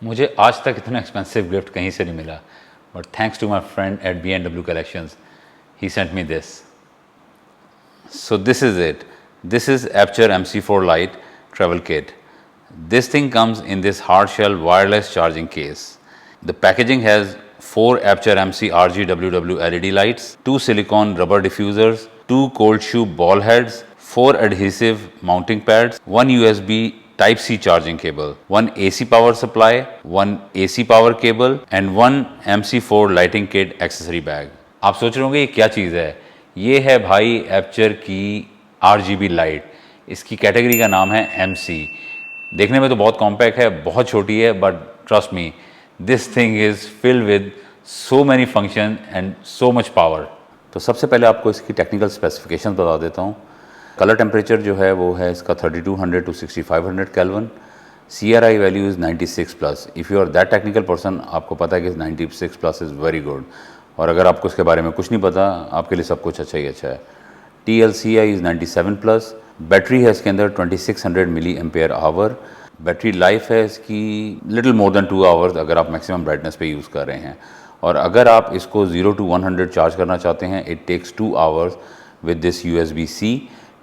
मुझे आज तक इतना एक्सपेंसिव गिफ्ट कहीं से नहीं मिला, but thanks to my friend at B&W collections, he sent me this. So this is it. This is Aperture MC4 Lite travel kit. This thing comes in this hard shell wireless charging case. The packaging has 4 Aperture MC RGWW LED lights, 2 silicone rubber diffusers, 2 cold shoe ball heads, 4 adhesive mounting pads, 1 USB Type-C charging cable, 1 AC power supply, 1 AC power cable and 1 MC4 lighting kit accessory bag. आप सोच रहे होंगे ये क्या चीज़ है? ये है भाई एपर्चर की RGB लाइट. इसकी कैटेगरी का नाम है MC. देखने में तो बहुत कॉम्पैक्ट है, बहुत छोटी है, but trust me, this thing is filled with so many function and so much power. तो सबसे पहले आपको इसकी टेक्निकल स्पेसिफिकेशन बता देता हूँ. कलर टेम्परेचर जो है वो है इसका 3200 to 6500 Kelvin. CRI value is 96 plus. If you are that technical person, आपको पता है कि 96 प्लस इज़ वेरी गुड. और अगर आपको इसके बारे में कुछ नहीं पता, आपके लिए सब कुछ अच्छा ही अच्छा है. TLCI is 97 plus. बैटरी है इसके अंदर 2600 milli ampere hour. Battery life है इसकी लिटिल मोर देन 2 आवर्स अगर आप मैक्सिमम ब्राइटनेस पे यूज़ कर रहे हैं. और अगर आप इसको 0 to 100 चार्ज करना चाहते हैं, it takes 2 hours with this USB-C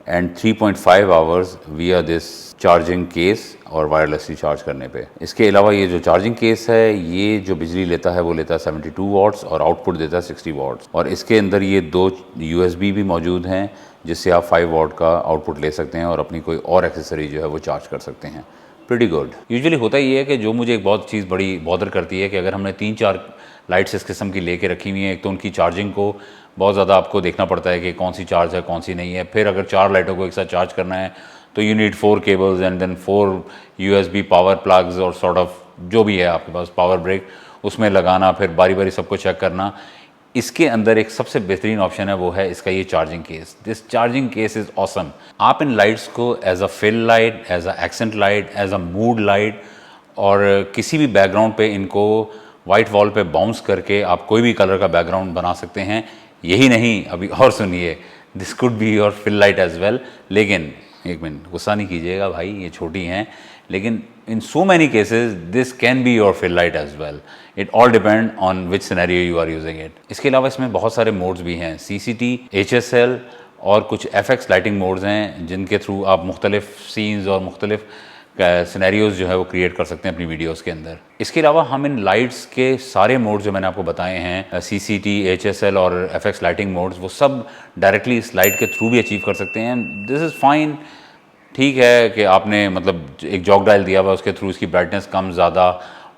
and 3.5 hours via this charging case और वायरलेसली चार्ज करने पे. इसके अलावा ये जो चार्जिंग केस है, ये जो बिजली लेता है वो लेता है 72 वाट्स और आउटपुट देता है 60 वाट्स. और इसके अंदर ये 2 USB भी मौजूद हैं जिससे आप 5 वाट का आउटपुट ले सकते हैं और अपनी कोई और एक्सेसरी जो है वो चार्ज कर सकते हैं. Pretty good. यूजुअली होता ही है कि जो मुझे एक बहुत चीज़ बड़ी बॉदर करती है कि अगर हमने 3-4 लाइट्स इस किस्म की लेके रखी हुई हैं, एक तो उनकी चार्जिंग को बहुत ज़्यादा आपको देखना पड़ता है कि कौन सी चार्ज है कौन सी नहीं है. फिर अगर 4 लाइटों को एक साथ चार्ज करना है तो you need 4 cables and then 4 USB power plugs और सॉर्ट ऑफ जो भी है आपके पास पावर ब्रेक उसमें लगाना, फिर बारी बारी सबको चेक करना. इसके अंदर एक सबसे बेहतरीन ऑप्शन है, वो है इसका ये charging case. This charging case is awesome. आप इन लाइट्स को as a fill light, as a accent light, as a mood light और किसी भी बैकग्राउंड पे इनको वाइट वॉल पे बाउंस करके आप कोई भी कलर का बैकग्राउंड बना सकते हैं. यही नहीं, अभी और सुनिए, this could be your fill light as well. लेकिन एक मिनट, गुस्सा नहीं कीजिएगा भाई, ये छोटी हैं, लेकिन in so many cases this can be your fill light as well. It all depend on which scenario you are using it. इसके अलावा इसमें बहुत सारे मोड्स भी हैं, CCT, HSL और कुछ FX लाइटिंग मोड्स हैं जिनके थ्रू आप मुख्तलिफ सीन्स और मुख्तलिफ सिनेरियोज जो है वो क्रिएट कर सकते हैं अपनी वीडियोस के अंदर. इसके अलावा हम इन लाइट्स के सारे मोड्स जो मैंने आपको बताए हैं, CCT, HSL और FX लाइटिंग मोड्स, वो सब डायरेक्टली इस लाइट के थ्रू भी अचीव कर सकते हैं. This is fine. ठीक है कि आपने मतलब एक जॉक डायल दिया हुआ, उसके थ्रू इसकी ब्राइटनेस कम ज़्यादा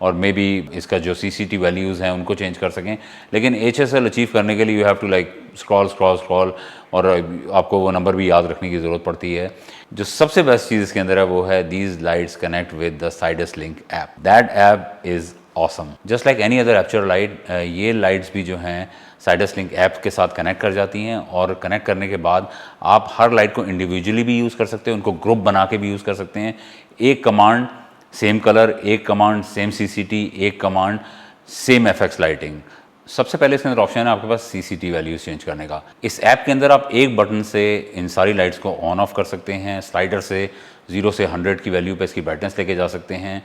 और मे बी इसका जो CCT वैल्यूज़ हैं उनको चेंज कर सकें. लेकिन HSL अचीव करने के लिए you have to like scroll और आपको वो नंबर भी याद रखने की ज़रूरत पड़ती है. जो सबसे बेस्ट चीज़ इसके अंदर है वो है these lights connect with the sides link app. That app is awesome. Just like any other aperture light, ये लाइट्स भी जो हैं साइडस लिंक ऐप के साथ कनेक्ट कर जाती हैं. और कनेक्ट करने के बाद आप हर लाइट को इंडिविजुअली भी यूज़ कर सकते हैं, उनको ग्रुप बना के भी यूज़ कर सकते हैं. एक कमांड सेम कलर, एक कमांड सेम CCT, एक कमांड सेम FX लाइटिंग. सबसे पहले इसके अंदर ऑप्शन है आपके पास CCT वैल्यूज़ चेंज करने का. इस ऐप के अंदर आप एक बटन से इन सारी लाइट्स को ऑन ऑफ कर सकते हैं. स्लाइडर से 0 से 100 की वैल्यू पे इसकी ब्राइटनेस लेके जा सकते हैं.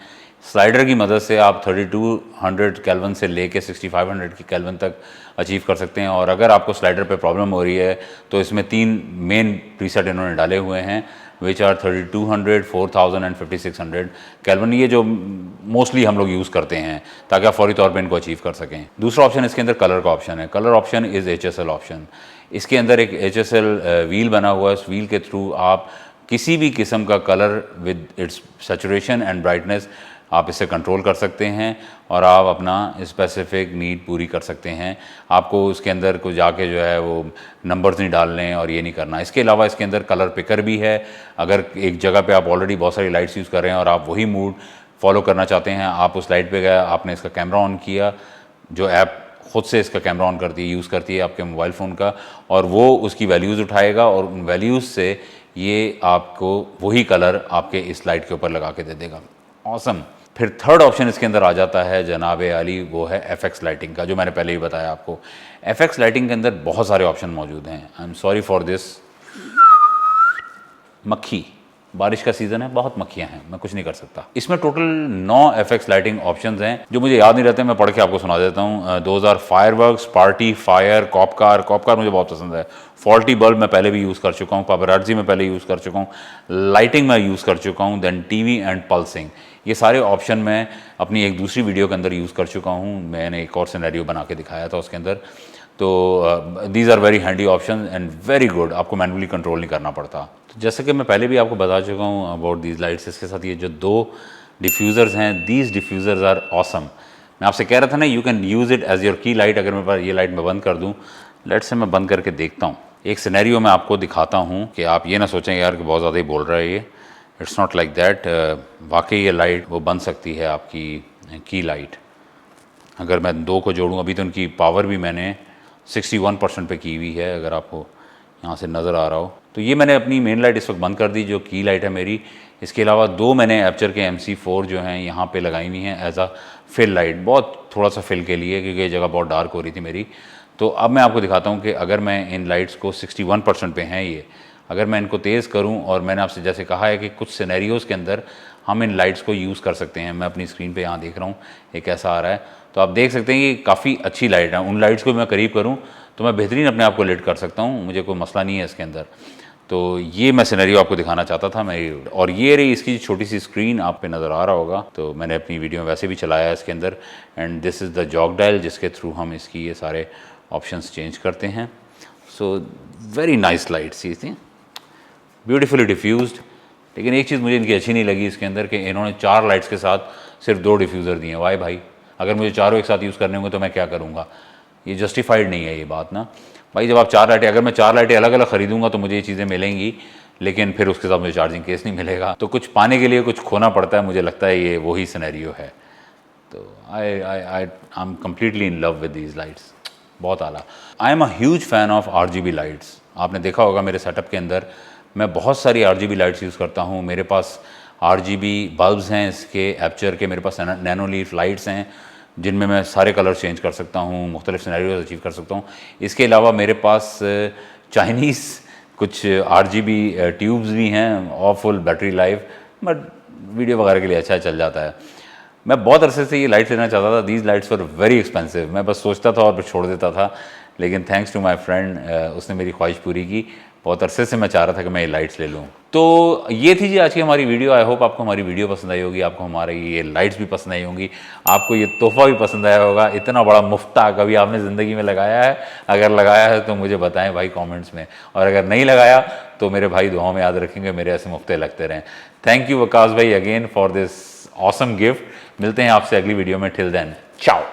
स्लाइडर की मदद से आप 3200 केल्विन से लेके 6500 की केल्विन तक अचीव कर सकते हैं. और अगर आपको स्लाइडर पे प्रॉब्लम हो रही है तो इसमें 3 मेन प्रीसेट इन्होंने डाले हुए हैं, विच आर 3200, 4000 एंड 5600 केल्विन. ये जो मोस्टली हम लोग यूज़ करते हैं ताकि आप फौरी तौर पे इनको अचीव कर सकें. दूसरा ऑप्शन इसके अंदर कलर का ऑप्शन है. Colour option is HSL option. इसके अंदर एक HSL व्हील बना हुआ है. उस व्हील के थ्रू आप किसी भी किस्म का colour with its saturation and brightness आप इसे कंट्रोल कर सकते हैं और आप अपना स्पेसिफिक नीड पूरी कर सकते हैं. आपको उसके अंदर को जाके जो है वो नंबर्स नहीं डालने और ये नहीं करना. इसके अलावा इसके अंदर कलर पिकर भी है. अगर एक जगह पे आप ऑलरेडी बहुत सारी लाइट्स यूज़ कर रहे हैं और आप वही मूड फॉलो करना चाहते हैं, आप उस लाइट पे गए, आपने इसका कैमरा ऑन किया, जो ऐप खुद से इसका कैमरा ऑन करती है, यूज़ करती है आपके मोबाइल फ़ोन का, और वो उसकी वैल्यूज़ उठाएगा और उन वैल्यूज़ से ये आपको वही कलर आपके इस लाइट के ऊपर लगा के दे देगा. ऑसम. फिर थर्ड ऑप्शन इसके अंदर आ जाता है जनाब आली, वो है FX लाइटिंग का, जो मैंने पहले ही बताया आपको. FX लाइटिंग के अंदर बहुत सारे ऑप्शन मौजूद हैं. I am sorry for this मक्खी. बारिश का सीज़न है, बहुत मक्खियाँ हैं, मैं कुछ नहीं कर सकता। इसमें टोटल 9 FX लाइटिंग ऑप्शंस हैं जो मुझे याद नहीं रहते, मैं पढ़ के आपको सुना देता हूँ। 2000 फायरवर्क्स, पार्टी, फायर, कॉपकार मुझे बहुत पसंद है। फॉल्टी बल्ब मैं पहले भी यूज़ कर चुका हूँ, पापराजी में पहले यूज़ कर चुका हूँ, लाइटिंग मैं यूज़ कर चुका हूँ, देन टीवी एंड पल्सिंग, ये सारे ऑप्शन मैं अपनी एक दूसरी वीडियो के अंदर यूज़ कर चुका हूँ। मैंने एक और सिनेरियो बना के दिखाया था उसके अंदर। तो these are very handy option and very good, आपको मैनुअली कंट्रोल नहीं करना पड़ता। तो जैसे कि मैं पहले भी आपको बता चुका हूँ अबाउट दीज लाइट्स, इसके साथ ये जो 2 डिफ्यूज़र्स हैं, दीज डिफ्यूज़र्स आर ऑसम। मैं आपसे कह रहा था ना, you can use it as your key light. अगर मेरे पास ये लाइट मैं बंद कर दूँ, लेट्स से मैं बंद करके देखता हूँ, एक सिनेरियो मैं आपको दिखाता हूँ कि आप ये ना सोचें यार कि बहुत ज़्यादा ही बोल रहा है ये। It's not like that. वाकई ये लाइट वो बन सकती है आपकी की लाइट। अगर मैं 2 को जोड़ूँ, अभी तो उनकी पावर भी मैंने 61% पे की हुई है, अगर आपको यहाँ से नज़र आ रहा हो। तो ये मैंने अपनी मेन लाइट इस वक्त बंद कर दी जो की लाइट है मेरी। इसके अलावा 2 मैंने एपर्चर के MC4 जो हैं यहाँ पे लगाई हुई हैं एज अ फिल लाइट, बहुत थोड़ा सा फिल के लिए, क्योंकि ये जगह बहुत डार्क हो रही थी मेरी। तो अब मैं आपको दिखाता हूँ कि अगर मैं इन लाइट्स को 61% पे हैं ये, अगर मैं इनको तेज़ करूं, और मैंने आपसे जैसे कहा है कि कुछ सिनेरियोज़ के अंदर हम इन लाइट्स को यूज़ कर सकते हैं। मैं अपनी स्क्रीन पे यहाँ देख रहा हूँ एक ऐसा आ रहा है, तो आप देख सकते हैं कि काफ़ी अच्छी लाइट है। उन लाइट्स को मैं करीब करूँ तो मैं बेहतरीन अपने आप को लिट कर सकता हूँ, मुझे कोई मसला नहीं है इसके अंदर। तो ये मैं सिनेरियो आपको दिखाना चाहता था मेरी। और ये रही इसकी छोटी सी स्क्रीन, आप पे नज़र आ रहा होगा। तो मैंने अपनी वीडियो में वैसे भी चलाया है इसके अंदर। And this is the jog dial जिसके थ्रू हम इसकी ये सारे ऑप्शंस चेंज करते हैं। सो वेरी नाइस लाइट्स ये थी, ब्यूटीफुली डिफ्यूज्ड। लेकिन एक चीज़ मुझे इनकी अच्छी नहीं लगी इसके अंदर कि इन्होंने 4 लाइट्स के साथ सिर्फ 2 डिफ्यूज़र दिए। वाई भाई, अगर मुझे चारों एक साथ यूज़ करने होंगे तो मैं क्या करूँगा? ये जस्टिफाइड नहीं है ये बात ना भाई। जब आप 4 लाइटें, अगर मैं 4 लाइटें अलग अलग ख़रीदूँगा तो मुझे ये चीज़ें मिलेंगी, लेकिन फिर उसके साथ मुझे चार्जिंग केस नहीं मिलेगा। तो कुछ पाने के लिए कुछ खोना पड़ता है, मुझे लगता है ये वही सिनेरियो है। तो I am completely in love with these lights, बहुत आला। I am a huge fan of RGB lights. आपने देखा होगा मेरे सेटअप के अंदर मैं बहुत सारी RGB लाइट्स यूज़ करता हूँ। मेरे पास RGB बल्ब्स हैं इसके एपर्चर के, मेरे पास नैनो लीफ लाइट्स हैं जिनमें मैं सारे कलर चेंज कर सकता हूँ, मुख्तलिफ सिनेरियोज अचीव कर सकता हूँ। इसके अलावा मेरे पास चाइनीज़ कुछ RGB ट्यूब्स भी हैं, of full battery life, but video वगैरह के लिए अच्छा चल जाता है। मैं बहुत अरसे से ये लाइट्स लेना चाहता था। These lights were very expensive. मैं बस सोचता था और फिर छोड़ देता था, लेकिन थैंक्स टू माय फ्रेंड उसने मेरी ख्वाहिश पूरी की। बहुत अरसे से मैं चाह रहा था कि मैं ये लाइट्स ले लूँ। तो ये थी जी आज की हमारी वीडियो। आई होप आपको हमारी वीडियो पसंद आई होगी, आपको हमारी ये लाइट्स भी पसंद आई होंगी, आपको ये तोहफा भी पसंद आया होगा। इतना बड़ा मुफ्ता कभी आपने ज़िंदगी में लगाया है? अगर लगाया है तो मुझे बताएं भाई कमेंट्स में, और अगर नहीं लगाया तो मेरे भाई दुआओं में याद रखेंगे, मेरे ऐसे मुफ्ते लगते रहें। थैंक यू वकास भाई again for this awesome gift. मिलते हैं आपसे अगली वीडियो में। टिल देन, चाओ।